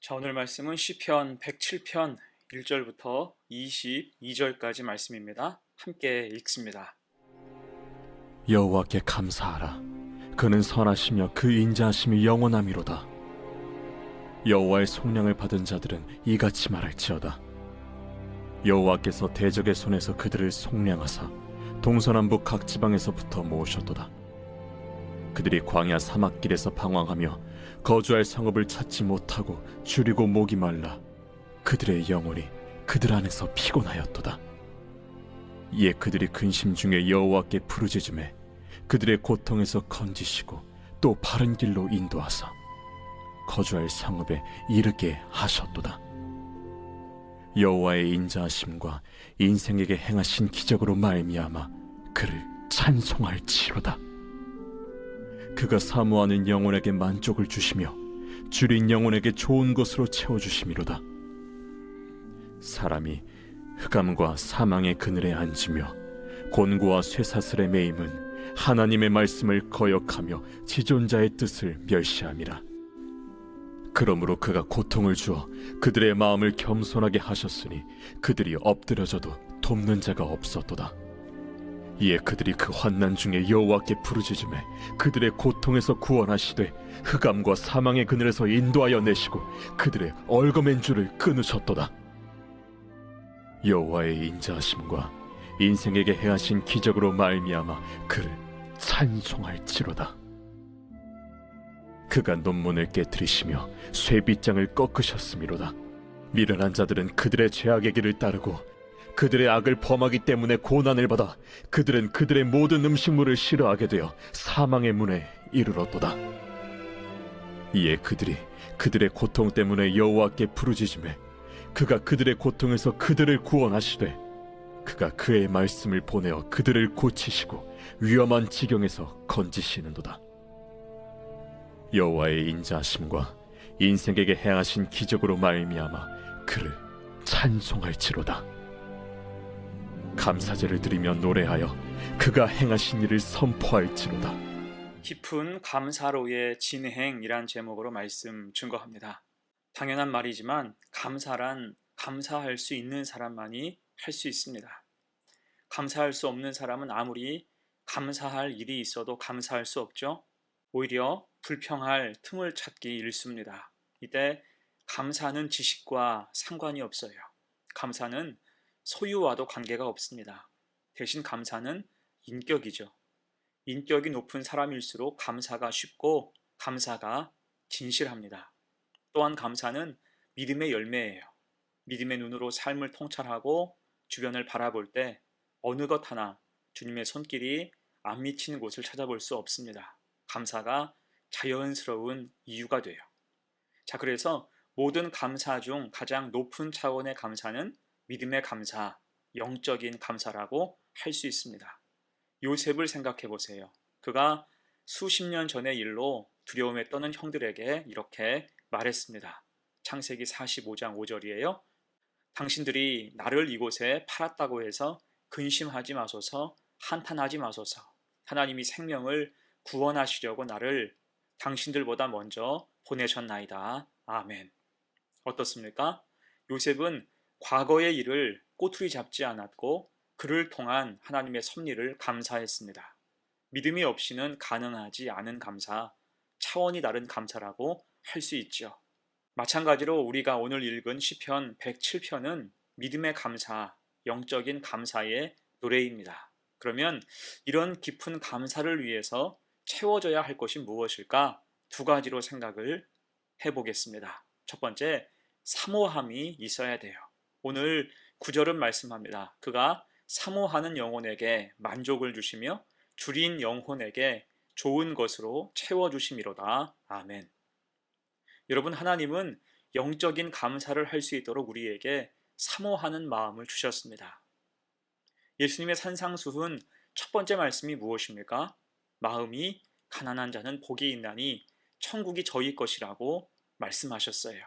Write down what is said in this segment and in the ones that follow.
자, 오늘 말씀은 시편 107편 1절부터 22절까지 말씀입니다. 함께 읽습니다. 여호와께 감사하라. 그는 선하시며 그 인자하심이 영원함이로다. 여호와의 속량을 받은 자들은 이같이 말할지어다. 여호와께서 대적의 손에서 그들을 속량하사 동서남북 각 지방에서부터 모으셨도다. 그들이 광야 사막길에서 방황하며 거주할 성읍을 찾지 못하고 줄이고 목이 말라 그들의 영혼이 그들 안에서 피곤하였도다. 이에 그들이 근심 중에 여호와께 부르짖음에 그들의 고통에서 건지시고 또 바른 길로 인도하사 거주할 성읍에 이르게 하셨도다. 여호와의 인자하심과 인생에게 행하신 기적으로 말미암아 그를 찬송할지로다. 그가 사모하는 영혼에게 만족을 주시며 줄인 영혼에게 좋은 것으로 채워주심이로다. 사람이 흑암과 사망의 그늘에 앉으며 곤고와 쇠사슬에 매임은 하나님의 말씀을 거역하며 지존자의 뜻을 멸시함이라. 그러므로 그가 고통을 주어 그들의 마음을 겸손하게 하셨으니 그들이 엎드려져도 돕는 자가 없었도다. 이에 그들이 그 환난 중에 여호와께 부르짖음에 그들의 고통에서 구원하시되 흑암과 사망의 그늘에서 인도하여 내시고 그들의 얽어맨 줄을 끊으셨도다. 여호와의 인자하심과 인생에게 행하신 기적으로 말미암아 그를 찬송할지로다. 그가 논문을 깨뜨리시며 쇠빗장을 꺾으셨음이로다. 미련한 자들은 그들의 죄악의 길을 따르고 그들의 악을 범하기 때문에 고난을 받아 그들은 그들의 모든 음식물을 싫어하게 되어 사망의 문에 이르렀도다. 이에 그들이 그들의 고통 때문에 여호와께 부르짖음에 그가 그들의 고통에서 그들을 구원하시되 그가 그의 말씀을 보내어 그들을 고치시고 위험한 지경에서 건지시는도다. 여호와의 인자하심과 인생에게 행하신 기적으로 말미암아 그를 찬송할지로다. 감사제를 드리며 노래하여 그가 행하신 일을 선포할지로다. 깊은 감사로의 진행이란 제목으로 말씀 증거합니다. 당연한 말이지만 감사란 감사할 수 있는 사람만이 할 수 있습니다. 감사할 수 없는 사람은 아무리 감사할 일이 있어도 감사할 수 없죠. 오히려 불평할 틈을 찾기 일쑤입니다. 이때 감사는 지식과 상관이 없어요. 감사는 소유와도 관계가 없습니다. 대신 감사는 인격이죠. 인격이 높은 사람일수록 감사가 쉽고 감사가 진실합니다. 또한 감사는 믿음의 열매예요. 믿음의 눈으로 삶을 통찰하고 주변을 바라볼 때 어느 것 하나 주님의 손길이 안 미치는 곳을 찾아볼 수 없습니다. 감사가 자연스러운 이유가 돼요. 자, 그래서 모든 감사 중 가장 높은 차원의 감사는 믿음의 감사, 영적인 감사라고 할 수 있습니다. 요셉을 생각해 보세요. 그가 수십 년 전의 일로 두려움에 떠는 형들에게 이렇게 말했습니다. 창세기 45장 5절이에요. 당신들이 나를 이곳에 팔았다고 해서 근심하지 마소서, 한탄하지 마소서. 하나님이 생명을 구원하시려고 나를 당신들보다 먼저 보내셨나이다. 아멘. 어떻습니까? 요셉은 과거의 일을 꼬투리 잡지 않았고 그를 통한 하나님의 섭리를 감사했습니다. 믿음이 없이는 가능하지 않은 감사, 차원이 다른 감사라고 할 수 있죠. 마찬가지로 우리가 오늘 읽은 시편 107편은 믿음의 감사, 영적인 감사의 노래입니다. 그러면 이런 깊은 감사를 위해서 채워져야 할 것이 무엇일까? 두 가지로 생각을 해보겠습니다. 첫 번째, 사모함이 있어야 돼요. 오늘 9절은 말씀합니다. 그가 사모하는 영혼에게 만족을 주시며 줄인 영혼에게 좋은 것으로 채워주심이로다. 아멘. 여러분, 하나님은 영적인 감사를 할 수 있도록 우리에게 사모하는 마음을 주셨습니다. 예수님의 산상수훈 첫 번째 말씀이 무엇입니까? 마음이 가난한 자는 복이 있나니 천국이 저희 것이라고 말씀하셨어요.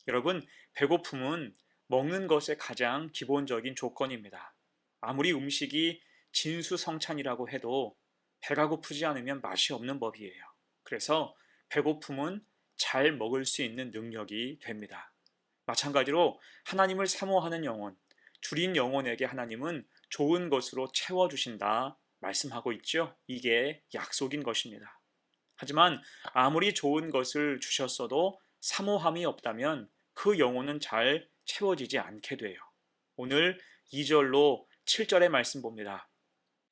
여러분, 배고픔은 먹는 것의 가장 기본적인 조건입니다. 아무리 음식이 진수성찬이라고 해도 배가 고프지 않으면 맛이 없는 법이에요. 그래서 배고픔은 잘 먹을 수 있는 능력이 됩니다. 마찬가지로 하나님을 사모하는 영혼, 줄인 영혼에게 하나님은 좋은 것으로 채워주신다 말씀하고 있죠. 이게 약속인 것입니다. 하지만 아무리 좋은 것을 주셨어도 사모함이 없다면 그 영혼은 잘 채워지지 않게 돼요. 오늘 2절로 7절의 말씀 봅니다.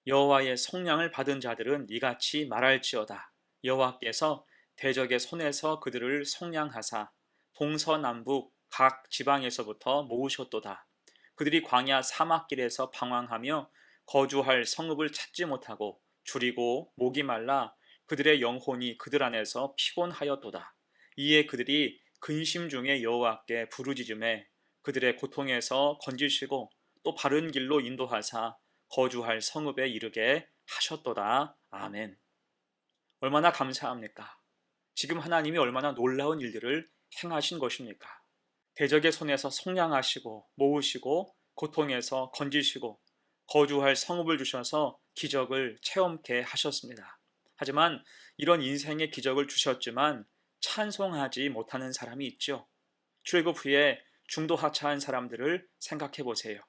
여호와의 속량을 받은 자들은 이같이 말할지어다. 여호와께서 대적의 손에서 그들을 속량하사 동서남북 각 지방에서부터 모으셨도다. 그들이 광야 사막길에서 방황하며 거주할 성읍을 찾지 못하고 줄이고 목이 말라 그들의 영혼이 그들 안에서 피곤하였도다. 이에 그들이 근심 중에 여호와께 부르짖음에 그들의 고통에서 건지시고 또 바른 길로 인도하사 거주할 성읍에 이르게 하셨도다. 아멘. 얼마나 감사합니까? 지금 하나님이 얼마나 놀라운 일들을 행하신 것입니까? 대적의 손에서 속량하시고 모으시고 고통에서 건지시고 거주할 성읍을 주셔서 기적을 체험케 하셨습니다. 하지만 이런 인생의 기적을 주셨지만 찬송하지 못하는 사람이 있죠. 출애굽 후에 중도 하차한 사람들을 생각해 보세요.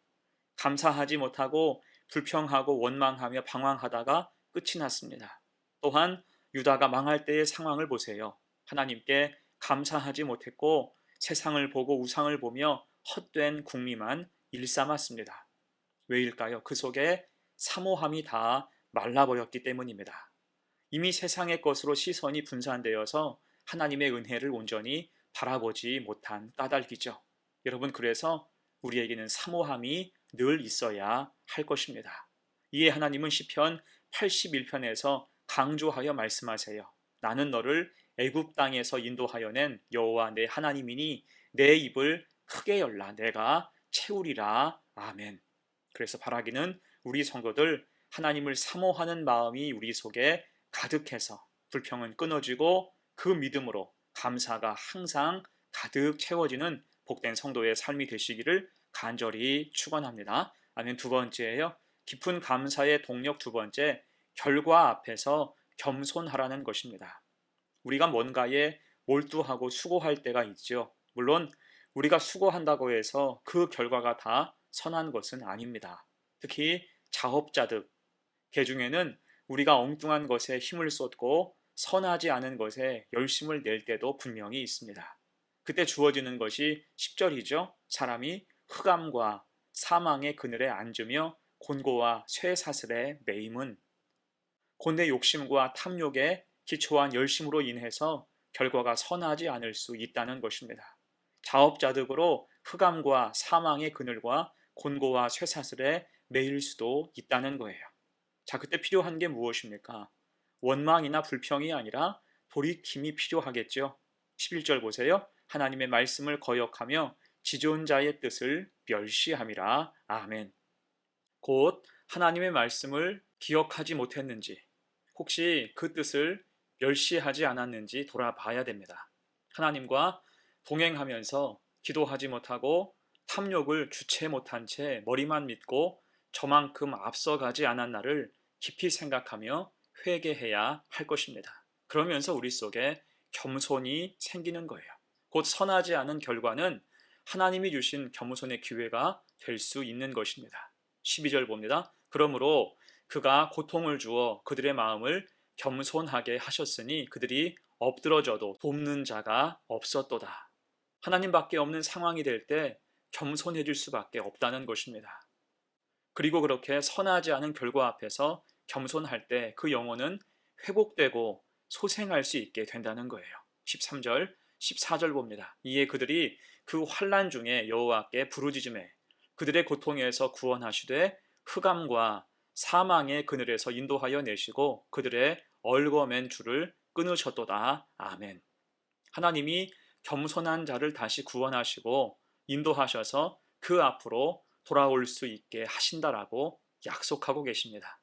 감사하지 못하고 불평하고 원망하며 방황하다가 끝이 났습니다. 또한 유다가 망할 때의 상황을 보세요. 하나님께 감사하지 못했고 세상을 보고 우상을 보며 헛된 궁리만 일삼았습니다. 왜일까요? 그 속에 사모함이 다 말라버렸기 때문입니다. 이미 세상의 것으로 시선이 분산되어서 하나님의 은혜를 온전히 바라보지 못한 까닭이죠. 여러분, 그래서 우리에게는 사모함이 늘 있어야 할 것입니다. 이에 하나님은 시편 81편에서 강조하여 말씀하세요. 나는 너를 애굽 땅에서 인도하여 낸 여호와 내 하나님이니 내 입을 크게 열라 내가 채우리라. 아멘. 그래서 바라기는 우리 성도들 하나님을 사모하는 마음이 우리 속에 가득해서 불평은 끊어지고 그 믿음으로 감사가 항상 가득 채워지는 복된 성도의 삶이 되시기를 간절히 축원합니다. 아멘. 두 번째예요. 깊은 감사의 동력 두 번째, 결과 앞에서 겸손하라는 것입니다. 우리가 뭔가에 몰두하고 수고할 때가 있죠. 물론 우리가 수고한다고 해서 그 결과가 다 선한 것은 아닙니다. 특히 자업자득, 개중에는 우리가 엉뚱한 것에 힘을 쏟고 선하지 않은 것에 열심을 낼 때도 분명히 있습니다. 그때 주어지는 것이 10절이죠. 사람이 흑암과 사망의 그늘에 앉으며 곤고와 쇠사슬에 매임은 곤대 욕심과 탐욕에 기초한 열심으로 인해서 결과가 선하지 않을 수 있다는 것입니다. 자업자득으로 흑암과 사망의 그늘과 곤고와 쇠사슬에 매일 수도 있다는 거예요. 자, 그때 필요한 게 무엇입니까? 원망이나 불평이 아니라 돌이킴이 필요하겠죠. 11절 보세요. 하나님의 말씀을 거역하며 지존자의 뜻을 멸시함이라. 아멘. 곧 하나님의 말씀을 기억하지 못했는지, 혹시 그 뜻을 멸시하지 않았는지 돌아봐야 됩니다. 하나님과 동행하면서 기도하지 못하고 탐욕을 주체 못한 채 머리만 믿고 저만큼 앞서가지 않았나를 깊이 생각하며 회개해야 할 것입니다. 그러면서 우리 속에 겸손이 생기는 거예요. 곧 선하지 않은 결과는 하나님이 주신 겸손의 기회가 될 수 있는 것입니다. 12절 봅니다. 그러므로 그가 고통을 주어 그들의 마음을 겸손하게 하셨으니 그들이 엎드러져도 돕는 자가 없었도다. 하나님밖에 없는 상황이 될 때 겸손해질 수밖에 없다는 것입니다. 그리고 그렇게 선하지 않은 결과 앞에서 겸손할 때 그 영혼은 회복되고 소생할 수 있게 된다는 거예요. 13절, 14절 봅니다. 이에 그들이 그 환난 중에 여호와께 부르짖음에 그들의 고통에서 구원하시되 흑암과 사망의 그늘에서 인도하여 내시고 그들의 얽어맨 줄을 끊으셨도다. 아멘. 하나님이 겸손한 자를 다시 구원하시고 인도하셔서 그 앞으로 돌아올 수 있게 하신다라고 약속하고 계십니다.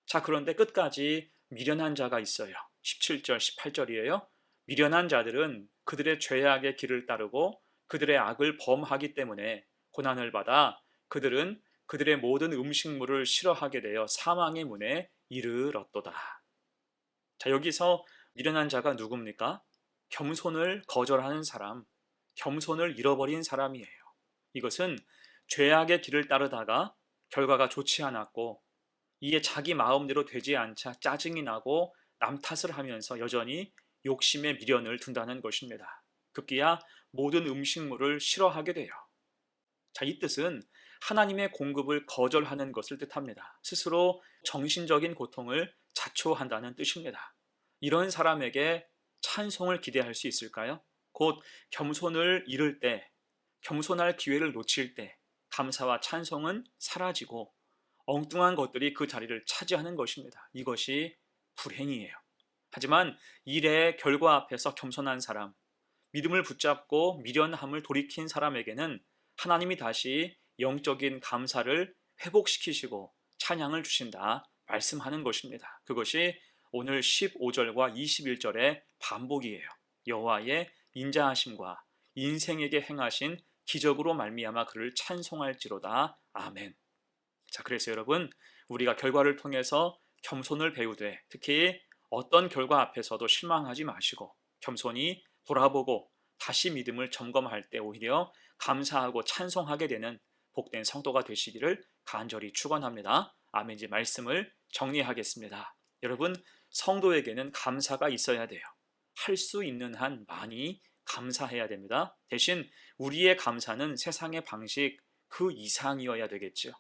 자, 그런데 끝까지 미련한 자가 있어요. 17절, 18절이에요. 미련한 자들은 그들의 죄악의 길을 따르고 그들의 악을 범하기 때문에 고난을 받아 그들은 그들의 모든 음식물을 싫어하게 되어 사망의 문에 이르렀도다. 자, 여기서 미련한 자가 누굽니까? 겸손을 거절하는 사람, 겸손을 잃어버린 사람이에요. 이것은 죄악의 길을 따르다가 결과가 좋지 않았고 이에 자기 마음대로 되지 않자 짜증이 나고 남 탓을 하면서 여전히 욕심의 미련을 둔다는 것입니다. 급기야 모든 음식물을 싫어하게 돼요. 자, 이 뜻은 하나님의 공급을 거절하는 것을 뜻합니다. 스스로 정신적인 고통을 자초한다는 뜻입니다. 이런 사람에게 찬송을 기대할 수 있을까요? 곧 겸손을 잃을 때, 겸손할 기회를 놓칠 때 감사와 찬송은 사라지고 엉뚱한 것들이 그 자리를 차지하는 것입니다. 이것이 불행이에요. 하지만 일의 결과 앞에서 겸손한 사람, 믿음을 붙잡고 미련함을 돌이킨 사람에게는 하나님이 다시 영적인 감사를 회복시키시고 찬양을 주신다 말씀하는 것입니다. 그것이 오늘 15절과 21절의 반복이에요. 여호와의 인자하심과 인생에게 행하신 기적으로 말미암아 그를 찬송할지로다. 아멘. 자, 그래서 여러분, 우리가 결과를 통해서 겸손을 배우되 특히 어떤 결과 앞에서도 실망하지 마시고 겸손히 돌아보고 다시 믿음을 점검할 때 오히려 감사하고 찬송하게 되는 복된 성도가 되시기를 간절히 축원합니다. 아멘. 이제 말씀을 정리하겠습니다. 여러분, 성도에게는 감사가 있어야 돼요. 할 수 있는 한 많이 감사해야 됩니다. 대신 우리의 감사는 세상의 방식 그 이상이어야 되겠죠.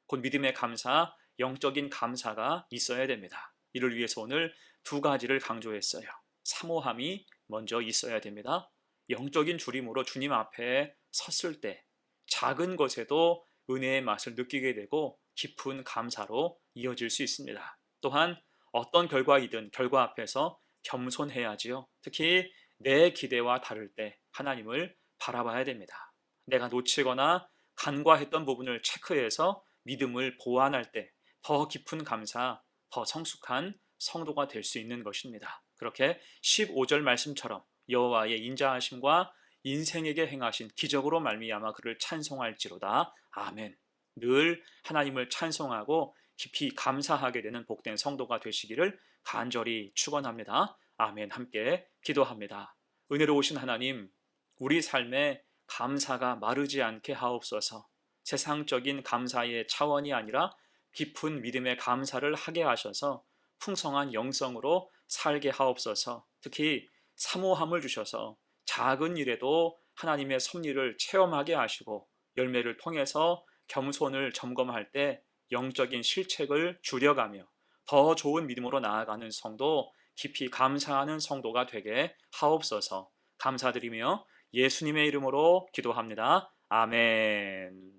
곧 믿음의 감사, 영적인 감사가 있어야 됩니다. 이를 위해서 오늘 두 가지를 강조했어요. 사모함이 먼저 있어야 됩니다. 영적인 주림으로 주님 앞에 섰을 때 작은 것에도 은혜의 맛을 느끼게 되고 깊은 감사로 이어질 수 있습니다. 또한 어떤 결과이든 결과 앞에서 겸손해야지요. 특히 내 기대와 다를 때 하나님을 바라봐야 됩니다. 내가 놓치거나 간과했던 부분을 체크해서 믿음을 보완할 때 더 깊은 감사, 더 성숙한 성도가 될 수 있는 것입니다. 그렇게 15절 말씀처럼 여호와의 인자하심과 인생에게 행하신 기적으로 말미암아 그를 찬송할지로다. 아멘. 늘 하나님을 찬송하고 깊이 감사하게 되는 복된 성도가 되시기를 간절히 축원합니다. 아멘. 함께 기도합니다. 은혜로우신 하나님, 우리 삶에 감사가 마르지 않게 하옵소서. 세상적인 감사의 차원이 아니라 깊은 믿음의 감사를 하게 하셔서 풍성한 영성으로 살게 하옵소서. 특히 사모함을 주셔서 작은 일에도 하나님의 섭리를 체험하게 하시고 열매를 통해서 겸손을 점검할 때 영적인 실책을 줄여가며 더 좋은 믿음으로 나아가는 성도, 깊이 감사하는 성도가 되게 하옵소서. 감사드리며 예수님의 이름으로 기도합니다. 아멘.